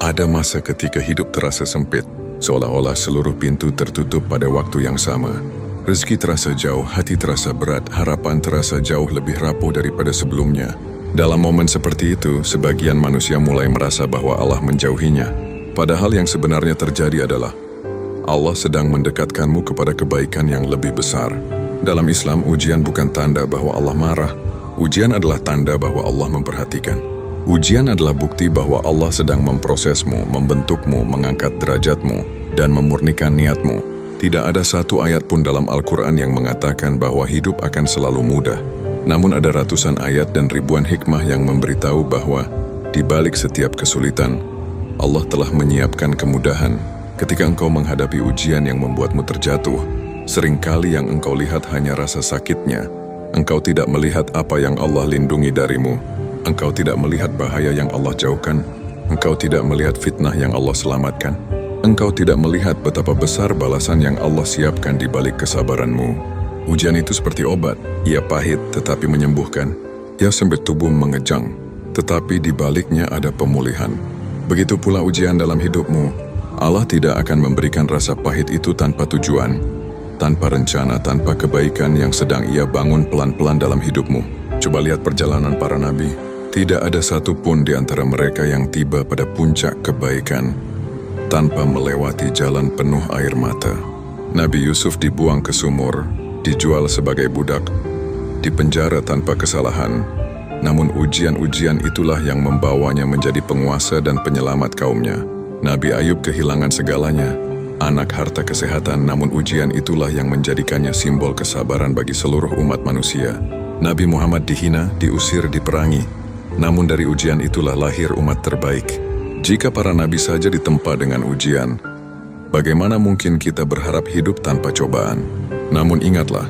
Ada masa ketika hidup terasa sempit, seolah-olah seluruh pintu tertutup pada waktu yang sama. Rezeki terasa jauh, hati terasa berat, harapan terasa jauh lebih rapuh daripada sebelumnya. Dalam momen seperti itu, sebagian manusia mulai merasa bahwa Allah menjauhinya. Padahal yang sebenarnya terjadi adalah Allah sedang mendekatkanmu kepada kebaikan yang lebih besar. Dalam Islam, ujian bukan tanda bahwa Allah marah. Ujian adalah tanda bahwa Allah memperhatikan. Ujian adalah bukti bahwa Allah sedang memprosesmu, membentukmu, mengangkat derajatmu, dan memurnikan niatmu. Tidak ada satu ayat pun dalam Al-Quran yang mengatakan bahwa hidup akan selalu mudah. Namun ada ratusan ayat dan ribuan hikmah yang memberitahu bahwa di balik setiap kesulitan, Allah telah menyiapkan kemudahan. Ketika engkau menghadapi ujian yang membuatmu terjatuh, seringkali yang engkau lihat hanya rasa sakitnya. Engkau tidak melihat apa yang Allah lindungi darimu. Engkau tidak melihat bahaya yang Allah jauhkan. Engkau tidak melihat fitnah yang Allah selamatkan. Engkau tidak melihat betapa besar balasan yang Allah siapkan di balik kesabaranmu. Ujian itu seperti obat. Ia pahit tetapi menyembuhkan. Ia sempit tubuh mengejang, tetapi di baliknya ada pemulihan. Begitu pula ujian dalam hidupmu. Allah tidak akan memberikan rasa pahit itu tanpa tujuan, tanpa rencana, tanpa kebaikan yang sedang Ia bangun pelan-pelan dalam hidupmu. Coba lihat perjalanan para nabi. Tidak ada satupun di antara mereka yang tiba pada puncak kebaikan tanpa melewati jalan penuh air mata. Nabi Yusuf dibuang ke sumur, dijual sebagai budak, dipenjara tanpa kesalahan. Namun ujian-ujian itulah yang membawanya menjadi penguasa dan penyelamat kaumnya. Nabi Ayub kehilangan segalanya, anak, harta, kesehatan, namun ujian itulah yang menjadikannya simbol kesabaran bagi seluruh umat manusia. Nabi Muhammad dihina, diusir, diperangi. Namun dari ujian itulah lahir umat terbaik. Jika para nabi saja ditempa dengan ujian, bagaimana mungkin kita berharap hidup tanpa cobaan? Namun ingatlah,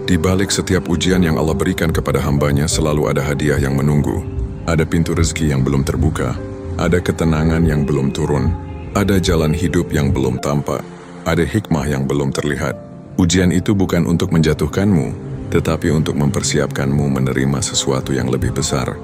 di balik setiap ujian yang Allah berikan kepada hambanya selalu ada hadiah yang menunggu. Ada pintu rezeki yang belum terbuka, ada ketenangan yang belum turun, ada jalan hidup yang belum tampak, ada hikmah yang belum terlihat. Ujian itu bukan untuk menjatuhkanmu, tetapi untuk mempersiapkanmu menerima sesuatu yang lebih besar.